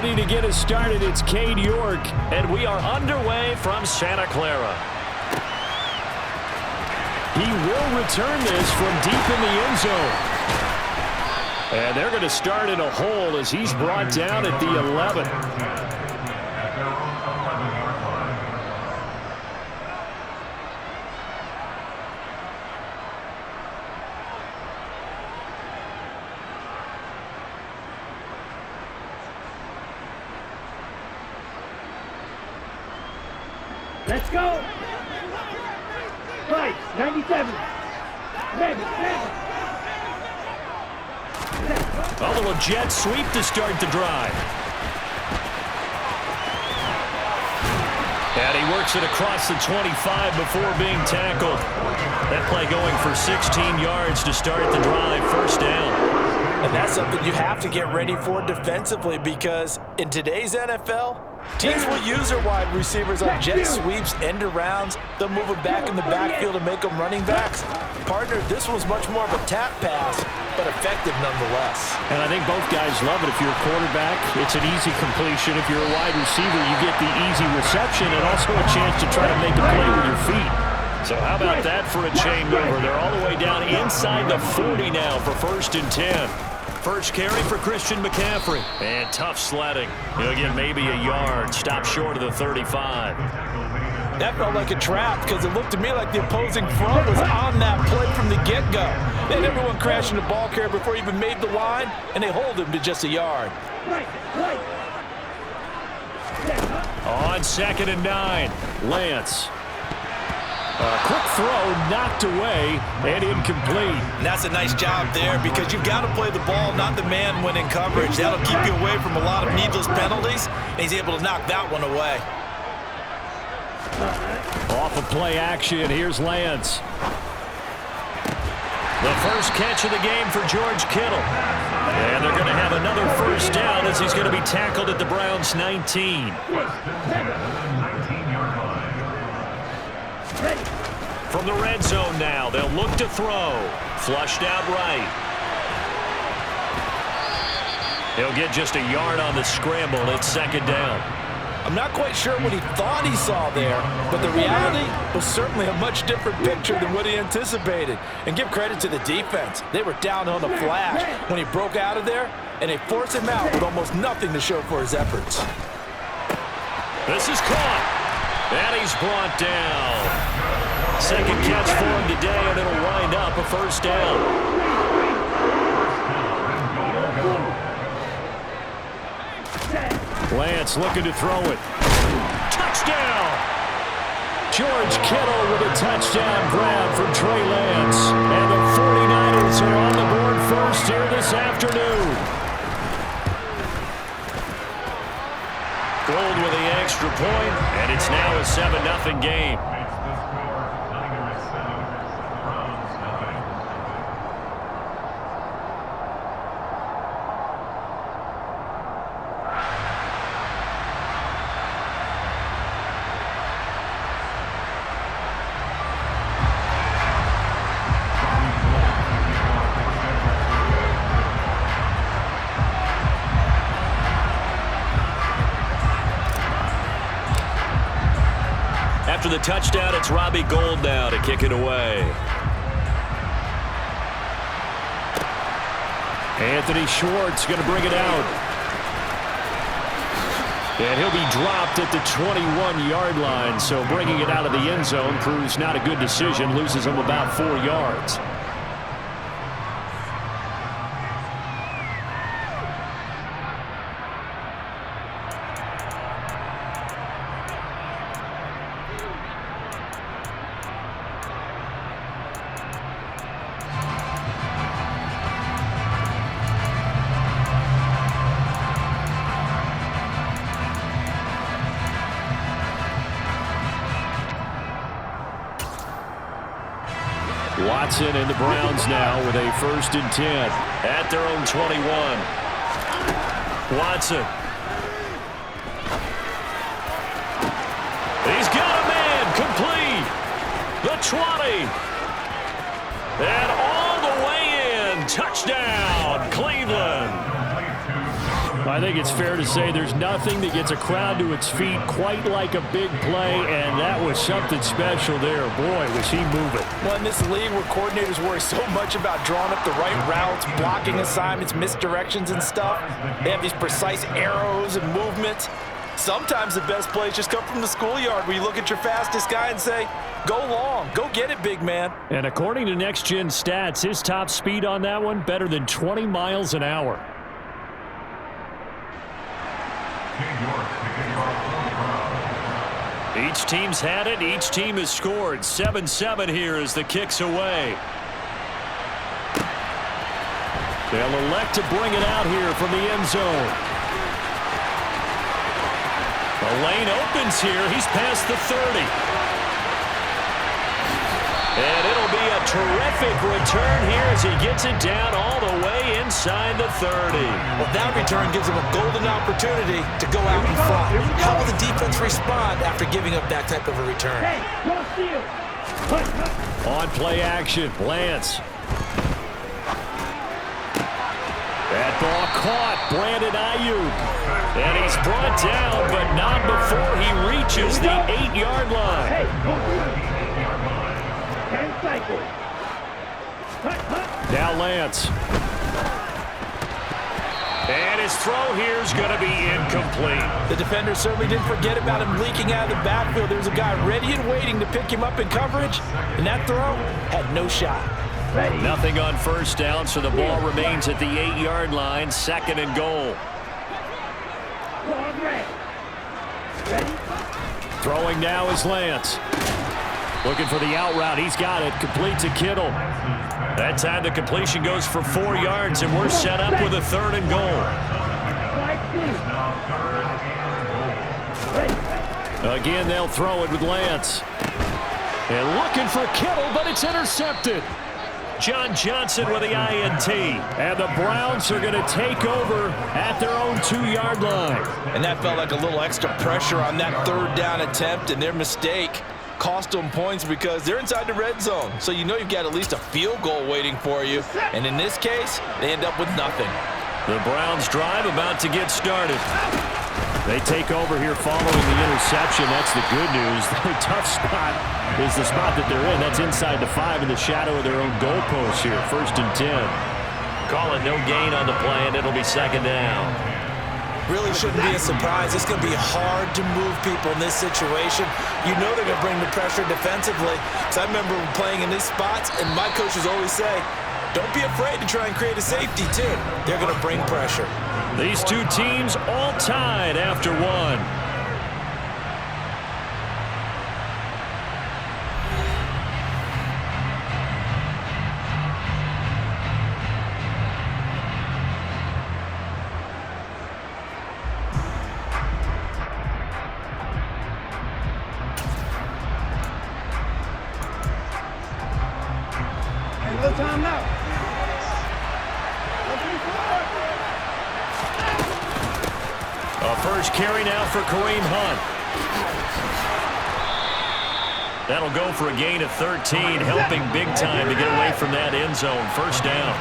Ready to get us started, it's Cade York. And we are underway from Santa Clara. He will return this from deep in the end zone. And they're going to start in a hole as he's brought down at the 11. Let's go. Right, 97. Ready. A little jet sweep to start the drive. And he works it across the 25 before being tackled. That play going for 16 yards to start the drive, first down. And that's something you have to get ready for defensively, because in today's NFL, teams will use their wide receivers on jet sweeps, end arounds. They'll move them back in the backfield and make them running backs. Partner, this was much more of a tap pass, but effective nonetheless. And I think both guys love it. If you're a quarterback, it's an easy completion. If you're a wide receiver, you get the easy reception and also a chance to try to make a play with your feet. So how about that for a chain mover? They're all the way down inside the 40 now for 1st and 10. First carry for Christian McCaffrey. And tough sledding. He'll get maybe a yard. Stop short of the 35. That felt like a trap, because it looked to me like the opposing front was on that play from the get-go. They had everyone crashing the ball carrier before he even made the line, and they hold him to just a yard. On 2nd and 9, Lance. A quick throw knocked away and incomplete. And that's a nice job there, because you've got to play the ball, not the man when in coverage. That'll keep you away from a lot of needless penalties, and he's able to knock that one away. Off of play action, here's Lance. The first catch of the game for George Kittle. And they're going to have another first down as he's going to be tackled at the Browns' 19. From the red zone now, they'll look to throw. Flushed out right. He'll get just a yard on the scramble. It's 2nd down. I'm not quite sure what he thought he saw there, but the reality was certainly a much different picture than what he anticipated. And give credit to the defense. They were down on the flash when he broke out of there, and they forced him out with almost nothing to show for his efforts. This is caught. And he's brought down. Second catch for him today, and it'll wind up a first down. Lance looking to throw it. Touchdown! George Kittle with a touchdown grab from Trey Lance. And the 49ers are on the board first here this afternoon. Gold with the extra point, and it's now a 7-0 game. After the touchdown, it's Robbie Gould now to kick it away. Anthony Schwartz going to bring it out. And he'll be dropped at the 21-yard line, so bringing it out of the end zone proves not a good decision, loses him about 4 yards. Watson and the Browns now with a 1st and 10. At their own 21. Watson. He's got a man complete. The 20. And all the way in. Touchdown, Cleveland. I think it's fair to say there's nothing that gets a crowd to its feet quite like a big play, and that was something special there. Boy, was he moving. Well, in this league where coordinators worry so much about drawing up the right routes, blocking assignments, misdirections and stuff, they have these precise arrows and movements. Sometimes the best plays just come from the schoolyard where you look at your fastest guy and say, go long, go get it, big man. And according to Next Gen Stats, his top speed on that one, better than 20 miles an hour. Each team's had it. Each team has scored. 7-7 here as the kick's away. They'll elect to bring it out here from the end zone. The lane opens here. He's past the 30. And it'll be a terrific return here as he gets it down all the way inside the 30. Well, that return gives him a golden opportunity to go out and fly. How will the defense respond after giving up that type of a return? Hey, don't steal. On play action, Lance. That ball caught, Brandon Ayuk. And he's brought down, but not before he reaches the 8-yard line. Hey, don't steal. 10 cycles. Now Lance. And his throw here is going to be incomplete. The defender certainly didn't forget about him leaking out of the backfield. There was a guy ready and waiting to pick him up in coverage, and that throw had no shot. Ready. Nothing on first down, so the ball remains at the 8-yard line, 2nd and goal. Ready. Throwing now is Lance. Looking for the out route. He's got it. Complete to Kittle. That time the completion goes for 4 yards, and we're set up with a 3rd and goal. Again, they'll throw it with Lance. And looking for Kittle, but it's intercepted. John Johnson with the INT. And the Browns are going to take over at their own 2-yard line. And that felt like a little extra pressure on that 3rd down attempt, and their mistake cost them points because they're inside the red zone. So you know you've got at least a field goal waiting for you. And in this case, they end up with nothing. The Browns drive about to get started. They take over here following the interception. That's the good news. The tough spot is the spot that they're in. That's inside the 5 in the shadow of their own goalpost here. 1st and 10. Call it no gain on the play, and it'll be 2nd down. Really shouldn't be a surprise. It's going to be hard to move people in this situation. You know they're going to bring the pressure defensively. So I remember playing in these spots, and my coaches always say, don't be afraid to try and create a safety, too. They're going to bring pressure. These two teams all tied after 1. No time now. A first carry now for Kareem Hunt. That'll go for a gain of 13, helping big time to get away from that end zone. 1st down.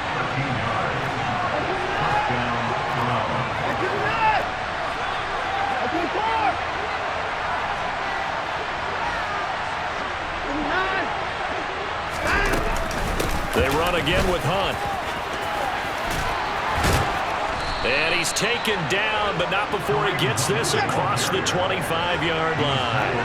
They run again with Hunt. And he's taken down, but not before he gets this across the 25-yard line.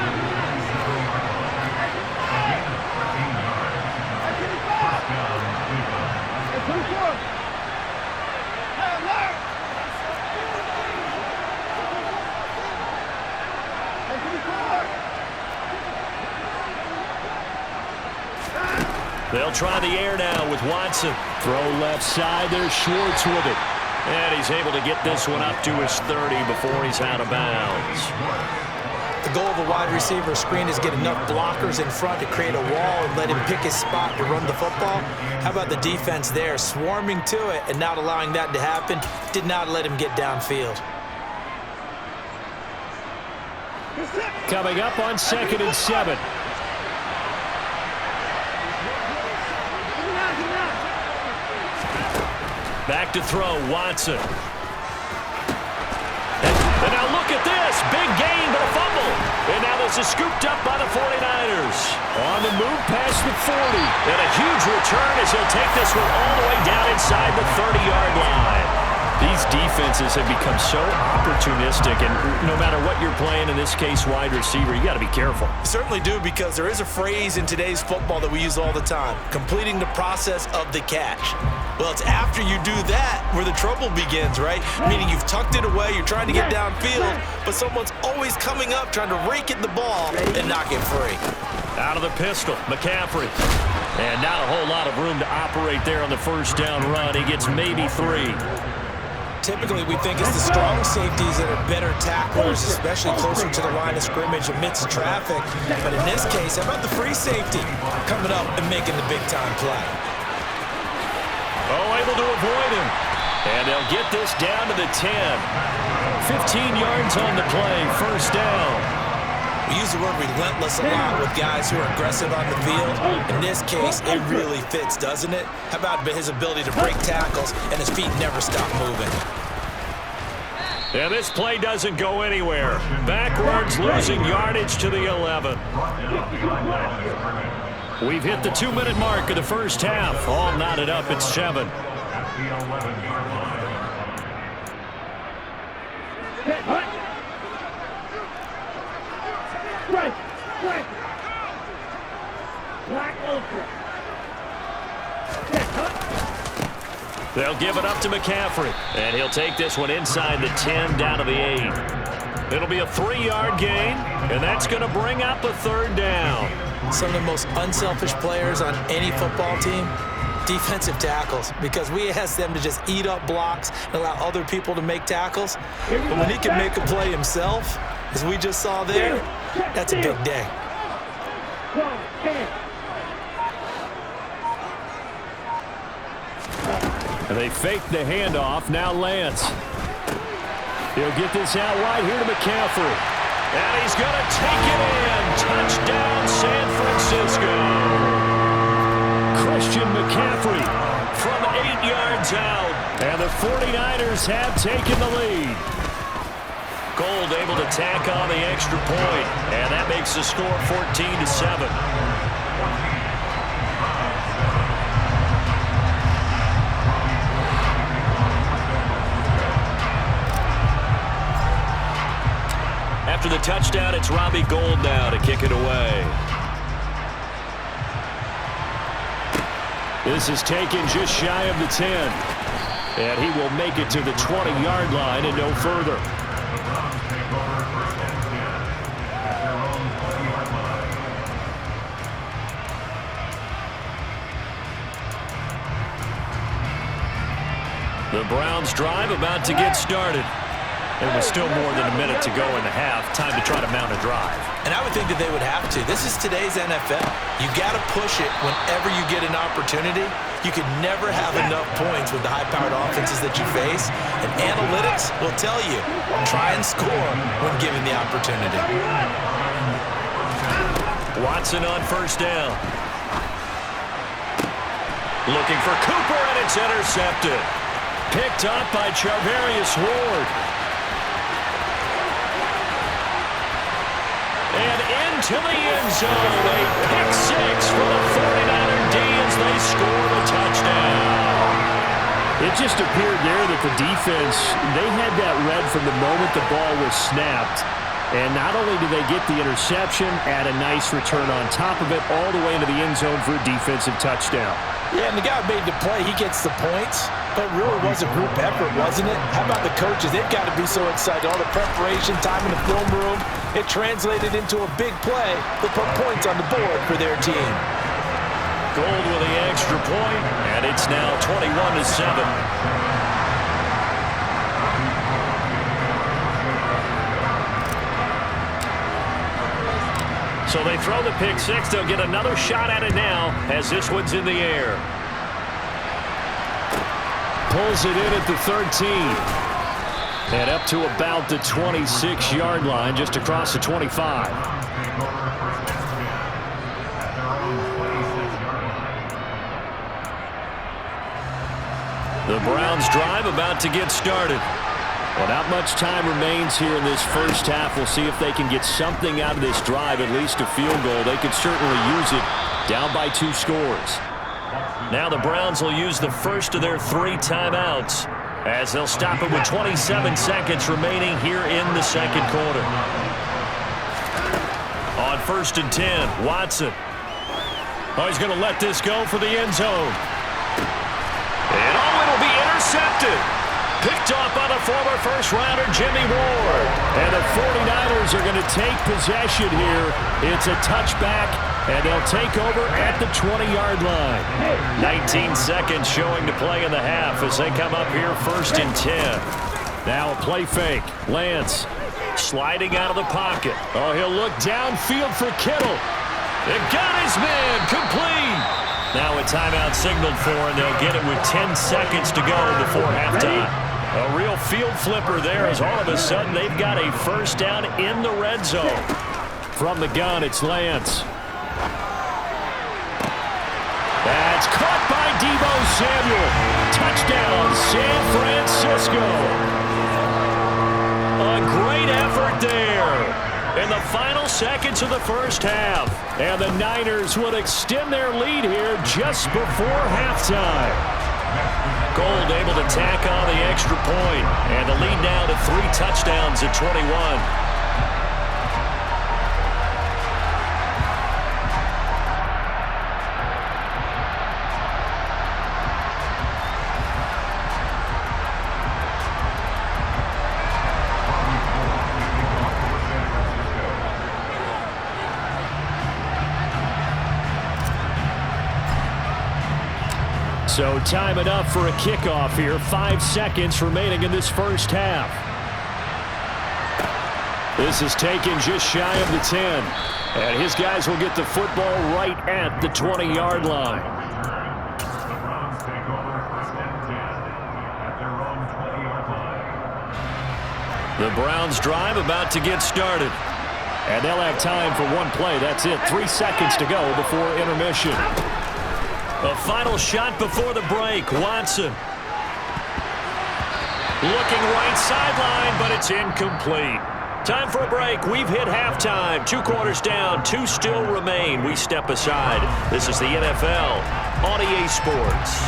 They'll try the air now with Watson. Throw left side. There's Schwartz with it. And he's able to get this one up to his 30 before he's out of bounds. The goal of a wide receiver screen is get enough blockers in front to create a wall and let him pick his spot to run the football. How about the defense there, swarming to it and not allowing that to happen? Did not let him get downfield. Coming up on 2nd and 7. Back to throw, Watson. now look at this. Big gain, but a fumble. And now this is scooped up by the 49ers. On the move past the 40. And a huge return as he'll take this one all the way down inside the 30-yard line. These defenses have become so opportunistic, and no matter what you're playing, in this case wide receiver, you got to be careful. Certainly do, because there is a phrase in today's football that we use all the time, completing the process of the catch. Well, it's after you do that where the trouble begins, right? Meaning you've tucked it away, you're trying to get downfield, but someone's always coming up trying to rake in the ball and knock it free. Out of the pistol, McCaffrey. And not a whole lot of room to operate there on the first down run. He gets maybe 3. Typically, we think it's the strong safeties that are better tacklers, especially closer to the line of scrimmage amidst traffic. But in this case, how about the free safety coming up and making the big-time play? Oh, able to avoid him. And they'll get this down to the 10. 15 yards on the play, first down. We use the word relentless a lot with guys who are aggressive on the field. In this case, it really fits, doesn't it? How about his ability to break tackles and his feet never stop moving? And this play doesn't go anywhere. Backwards, losing yardage to the 11. We've hit the 2-minute mark of the first half. All knotted up at 7. They'll give it up to McCaffrey. And he'll take this one inside the 10 down to the 8. It'll be a 3-yard gain, and that's going to bring up a third down. Some of the most unselfish players on any football team, defensive tackles, because we ask them to just eat up blocks and allow other people to make tackles. But when he can make a play himself, as we just saw there, that's a big day. And they fake the handoff. Now Lance. He'll get this out wide here to McCaffrey. And he's going to take it in. Touchdown, San Francisco. Christian McCaffrey from 8 yards out. And the 49ers have taken the lead. Gold able to tack on the extra point. And that makes the score 14-7. After the touchdown, it's Robbie Gould now to kick it away. This is taken just shy of the 10. And he will make it to the 20-yard line and no further. The Browns drive about to get started. There was still more than a minute to go in the half. Time to try to mount a drive. And I would think that they would have to. This is today's NFL. You got to push it whenever you get an opportunity. You could never have enough points with the high-powered offenses that you face. And analytics will tell you, try and score when given the opportunity. Watson on first down. Looking for Cooper, and it's intercepted. Picked up by Charvarius Ward. And into the end zone. A pick 6 for the 49er D as they score the touchdown. It just appeared there that the defense, they had that read from the moment the ball was snapped. And not only did they get the interception, add a nice return on top of it, all the way into the end zone for a defensive touchdown. Yeah, and the guy made the play. He gets the points. But it really was a group effort, wasn't it? How about the coaches? They've got to be so excited. All the preparation, time in the film room, it translated into a big play that put points on the board for their team. Gold with the extra point, and it's now 21-7. So they throw the pick 6. They'll get another shot at it now as this one's in the air. Pulls it in at the 13. And up to about the 26-yard line, just across the 25. The Browns drive about to get started. Well, not much time remains here in this first half. We'll see if they can get something out of this drive, at least a field goal. They could certainly use it, down by 2 scores. Now the Browns will use the first of their 3 timeouts as they'll stop it with 27 seconds remaining here in the second quarter. On 1st and 10, Watson. Oh, he's going to let this go for the end zone. And it'll be intercepted. Picked off by the former first-rounder, Jimmy Ward. And the 49ers are going to take possession here. It's a touchback, and they'll take over at the 20-yard line. 19 seconds showing to play in the half as they come up here 1st and 10. Now a play fake. Lance Sliding out of the pocket. Oh, he'll look downfield for Kittle. It got his man complete. Now a timeout signaled for, and they'll get it with 10 seconds to go before halftime. A real field flipper there as all of a sudden they've got a first down in the red zone. From the gun, it's Lance. That's caught by Deebo Samuel. Touchdown, San Francisco. A great effort there in the final seconds of the first half. And the Niners would extend their lead here just before halftime. Gold able to tack on the extra point, and the lead now to 3 touchdowns at 21. So time enough for a kickoff here. 5 seconds remaining in this first half. This is taken just shy of the 10. And his guys will get the football right at the 20-yard line. The Browns drive about to get started. And they'll have time for one play. That's it. 3 seconds to go before intermission. A final shot before the break. Watson. Looking right sideline, but it's incomplete. Time for a break. We've hit halftime. 2 quarters down. 2 still remain. We step aside. This is the NFL on EA Sports.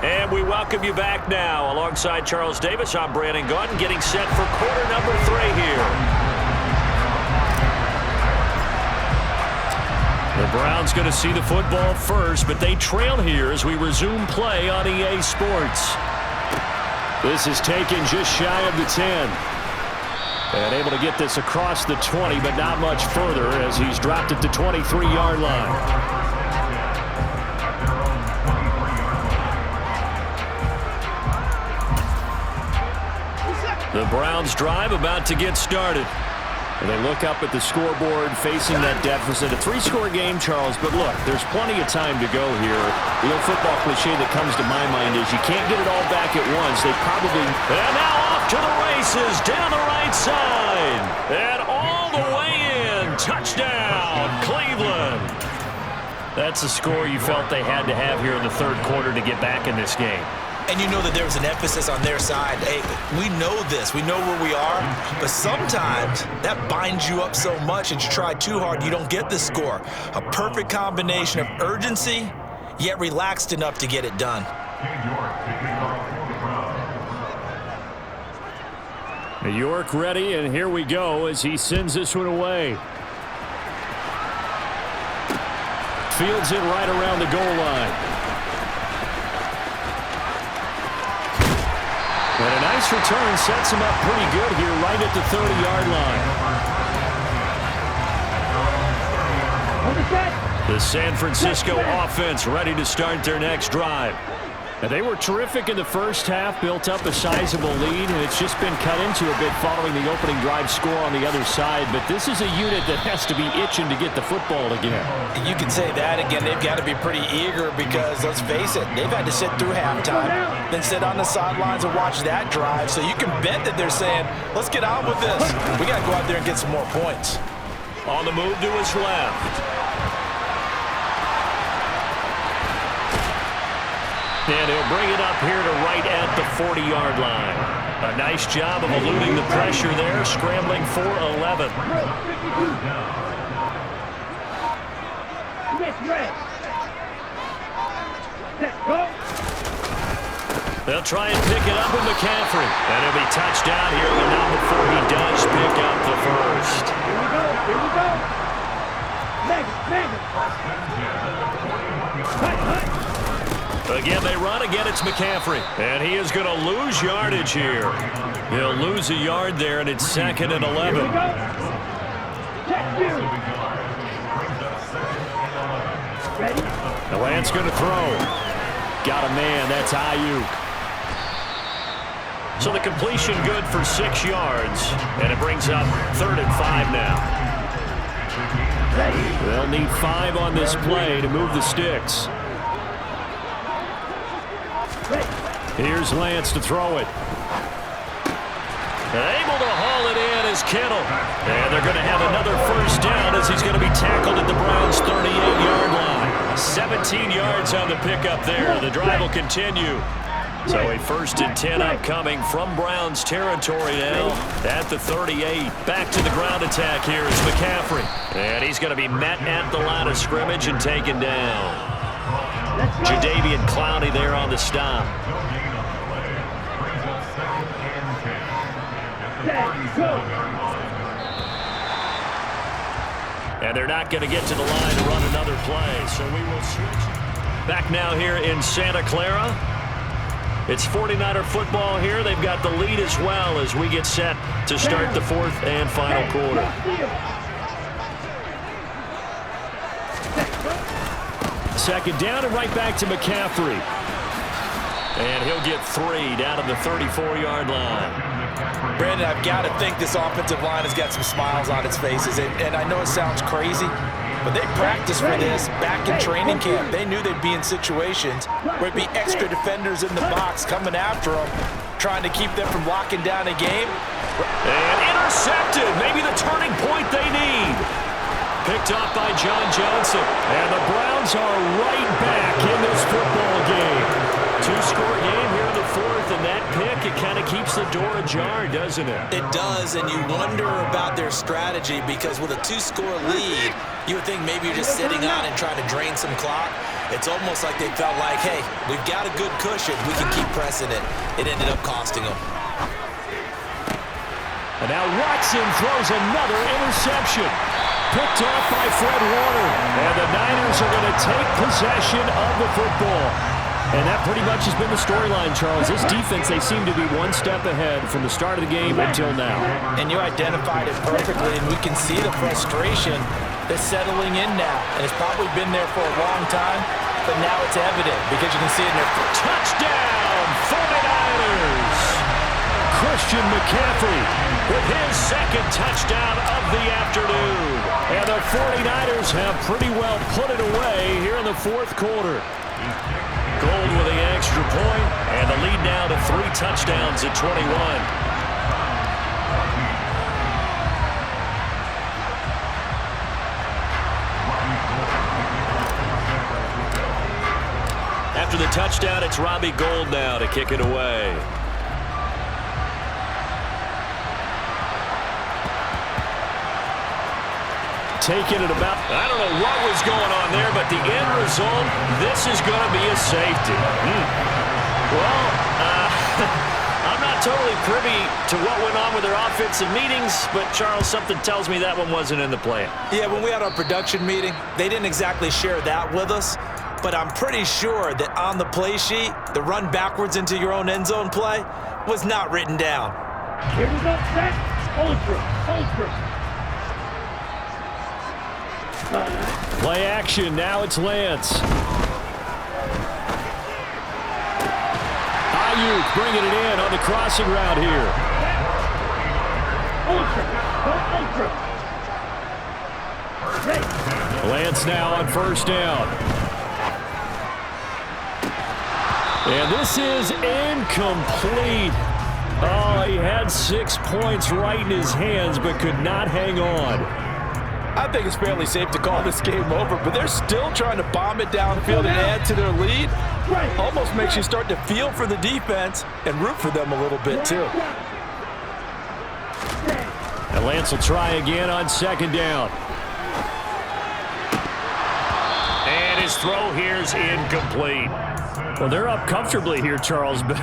And we welcome you back now. Alongside Charles Davis, I'm Brandon Gaudin, getting set for quarter number 3 here. The Browns going to see the football first, but they trail here as we resume play on EA Sports. This is taken just shy of the 10. And able to get this across the 20, but not much further as he's dropped at the 23-yard line. The Browns drive about to get started. And they look up at the scoreboard facing that deficit. A 3-score game, Charles, but look, there's plenty of time to go here. The old football cliche that comes to my mind is you can't get it all back at once. They probably... And now off to the races down the right side. And all the way in. Touchdown, Cleveland. That's a score you felt they had to have here in the third quarter to get back in this game. And you know that there was an emphasis on their side. Hey, we know this. We know where we are. But sometimes that binds you up so much that you try too hard, you don't get the score. A perfect combination of urgency, yet relaxed enough to get it done. New York ready, and here we go as he sends this one away. Fields it right around the goal line. And a nice return sets him up pretty good here right at the 30-yard line. The San Francisco offense ready to start their next drive. And they were terrific in the first half, built up a sizable lead, and it's just been cut into a bit following the opening drive score on the other side. But this is a unit that has to be itching to get the football again. You can say that again. They've got to be pretty eager because, let's face it, they've had to sit through halftime, then sit on the sidelines and watch that drive. So you can bet that they're saying, let's get on with this. We got to go out there and get some more points. On the move to his left. And he'll bring it up here to right at the 40-yard line. A nice job of eluding the pressure there, scrambling for 11. They'll try and pick it up with McCaffrey. And he'll be touched down here, but not before he does pick up the first. Here we go. Here we go. Again, they run. Again, it's McCaffrey. And he is going to lose yardage here. He'll lose a yard there, and it's 2nd and 11. The Lance going to throw. Got a man. That's Ayuk. So the completion good for 6 yards, and it brings up 3rd and 5 now. They'll need 5 on this play to move the sticks. Here's Lance to throw it. Able to haul it in is Kittle. And they're going to have another first down as he's going to be tackled at the Browns' 38-yard line. 17 yards on the pickup there. The drive will continue. So a 1st and 10 upcoming from Browns territory now at the 38. Back to the ground attack here is McCaffrey. And he's going to be met at the line of scrimmage and taken down. Jadeveon Clowney there on the stop. And they're not going to get to the line to run another play, so we will switch. Back now here in Santa Clara. It's 49er football here. They've got the lead as well as we get set to start the 4th and final quarter. Second down and right back to McCaffrey. And he'll get 3 down at the 34-yard line. Brandon, I've got to think this offensive line has got some smiles on its faces. And I know it sounds crazy, but they practiced for this back in training camp. They knew they'd be in situations where it'd be extra defenders in the box coming after them, trying to keep them from locking down a game. And intercepted. Maybe the turning point they need. Picked off by John Johnson. And the Browns are right back in this football game. 2-score game here in the 4th, and that pick, it kind of keeps the door ajar, doesn't it? It does, and you wonder about their strategy because with a 2-score lead, you would think maybe you're just sitting on and trying to drain some clock. It's almost like they felt like, hey, we've got a good cushion. We can keep pressing it. It ended up costing them. And now Watson throws another interception. Picked off by Fred Warner. And the Niners are going to take possession of the football. And that pretty much has been the storyline, Charles. This defense, they seem to be one step ahead from the start of the game until now. And you identified it perfectly, and we can see the frustration that's settling in now. And it's probably been there for a long time, but now it's evident because you can see it in their touchdown, 49ers! Christian McCaffrey with his 2nd touchdown of the afternoon. And the 49ers have pretty well put it away here in the 4th quarter. Gold with the extra point, and the lead now to 3 touchdowns at 21. After the touchdown, it's Robbie Gould now to kick it away. Taking it about, I don't know what was going on there, but the end result, this is going to be a safety. Well, I'm not totally privy to what went on with their offensive meetings, but Charles, something tells me that one wasn't in the plan. Yeah, when we had our production meeting, they didn't exactly share that with us, but I'm pretty sure that on the play sheet, the run backwards into your own end zone play was not written down. Here we go, set, ultra. Play action. Now it's Lance. Ayuk bringing it in on the crossing route here. Lance now on 1st down. And this is incomplete. Oh, he had 6 points right in his hands, but could not hang on. I think it's fairly safe to call this game over, but they're still trying to bomb it downfield and add to their lead. Almost makes you start to feel for the defense and root for them a little bit too. And Lance will try again on second down. And his throw here's incomplete. Well, they're up comfortably here, Charles, but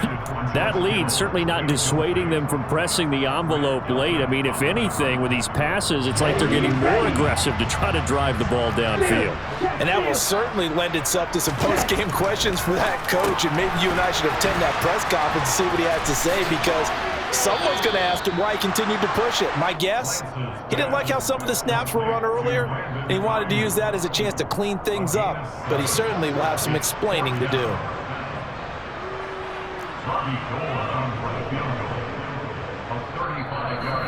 that lead certainly not dissuading them from pressing the envelope late. I mean, if anything, with these passes, it's like they're getting more aggressive to try to drive the ball downfield. And that will certainly lend itself to some post-game questions for that coach, and maybe you and I should attend that press conference and see what he has to say, because someone's going to ask him why he continued to push it. My guess, he didn't like how some of the snaps were run earlier, and he wanted to use that as a chance to clean things up, but he certainly will have some explaining to do.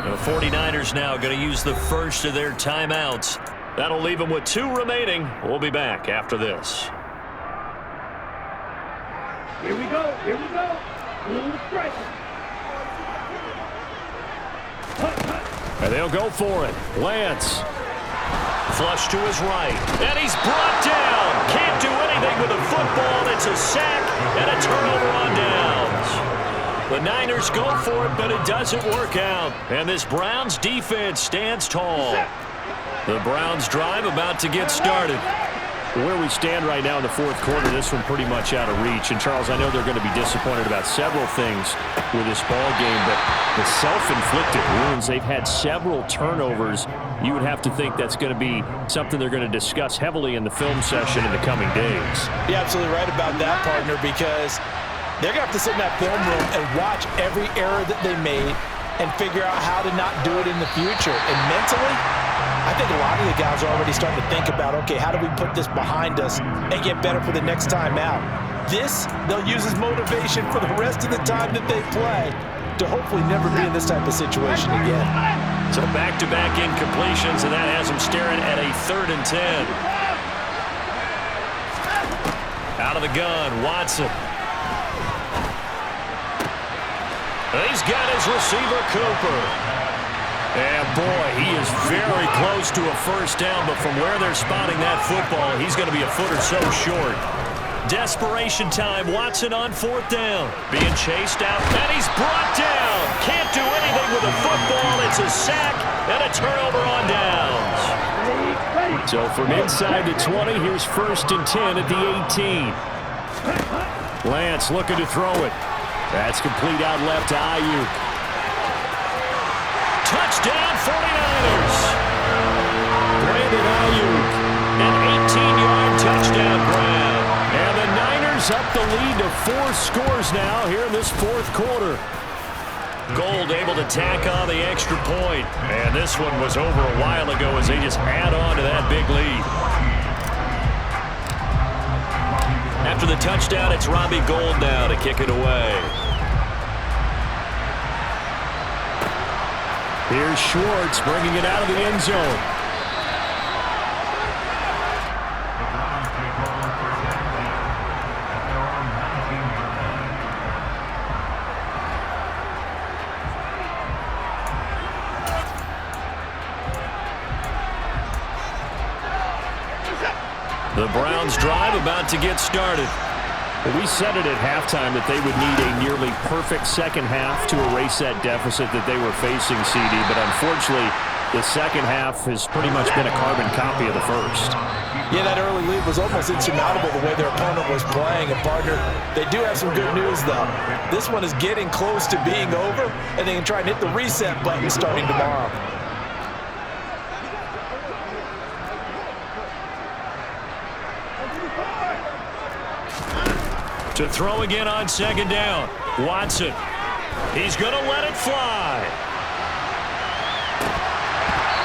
The 49ers now going to use the first of their timeouts. That'll leave them with 2 remaining. We'll be back after this. Here we go. Here we go. A little strike. And they'll go for it. Lance. Flush to his right. And he's brought down. Can't do anything with the football. It's a sack and a turnover on downs. The Niners go for it, but it doesn't work out. And this Browns defense stands tall. The Browns drive about to get started. Where we stand right now in the fourth quarter, this one pretty much out of reach. And, Charles, I know they're going to be disappointed about several things with this ball game, but the self-inflicted wounds, they've had several turnovers. You would have to think that's going to be something they're going to discuss heavily in the film session in the coming days. You're absolutely right about that, partner, because they're going to have to sit in that film room and watch every error that they made and figure out how to not do it in the future. And mentally, I think a lot of the guys are already starting to think about, okay, how do we put this behind us and get better for the next time out? This, they'll use as motivation for the rest of the time that they play to hopefully never be in this type of situation again. So back-to-back incompletions, and that has them staring at a 3rd and 10. Out of the gun, Watson. He's got his receiver, Cooper. And boy, he is very close to a first down, but from where they're spotting that football, he's going to be a foot or so short. Desperation time, Watson on 4th down. Being chased out, and he's brought down. Can't do anything with the football. It's a sack and a turnover on downs. So from inside the 20, here's 1st and 10 at the 18. Lance looking to throw it. That's complete out left to Ayuk. Touchdown 49ers. Brandon Ayuk, an 18-yard touchdown grab. And the Niners up the lead to 4 scores now here in this fourth quarter. Gold able to tack on the extra point. And this one was over a while ago as they just add on to that big lead. After the touchdown, it's Robbie Gould now to kick it away. Here's Schwartz bringing it out of the end zone. The Browns drive about to get started. We said it at halftime that they would need a nearly perfect second half to erase that deficit that they were facing, CD, but unfortunately, the second half has pretty much been a carbon copy of the first. Yeah, that early lead was almost insurmountable the way their opponent was playing. And, partner, they do have some good news, though. This one is getting close to being over, and they can try and hit the reset button starting tomorrow. To throw again on second down. Watson. He's going to let it fly.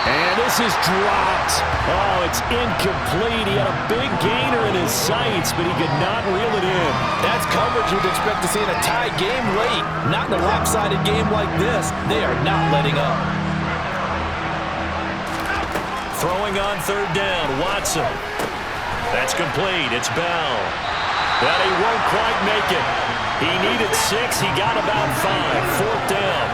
And this is dropped. Oh, it's incomplete. He had a big gainer in his sights, but he could not reel it in. That's coverage you'd expect to see in a tie game late. Not in a lopsided game like this. They are not letting up. Throwing on 3rd down. Watson. That's complete. It's Bell. But he won't quite make it. He needed 6. He got about 5. 4th down.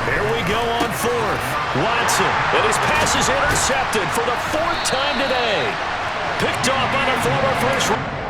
Here Here we go on fourth. Watson, and his pass is intercepted for the fourth time today. Picked off by the former first.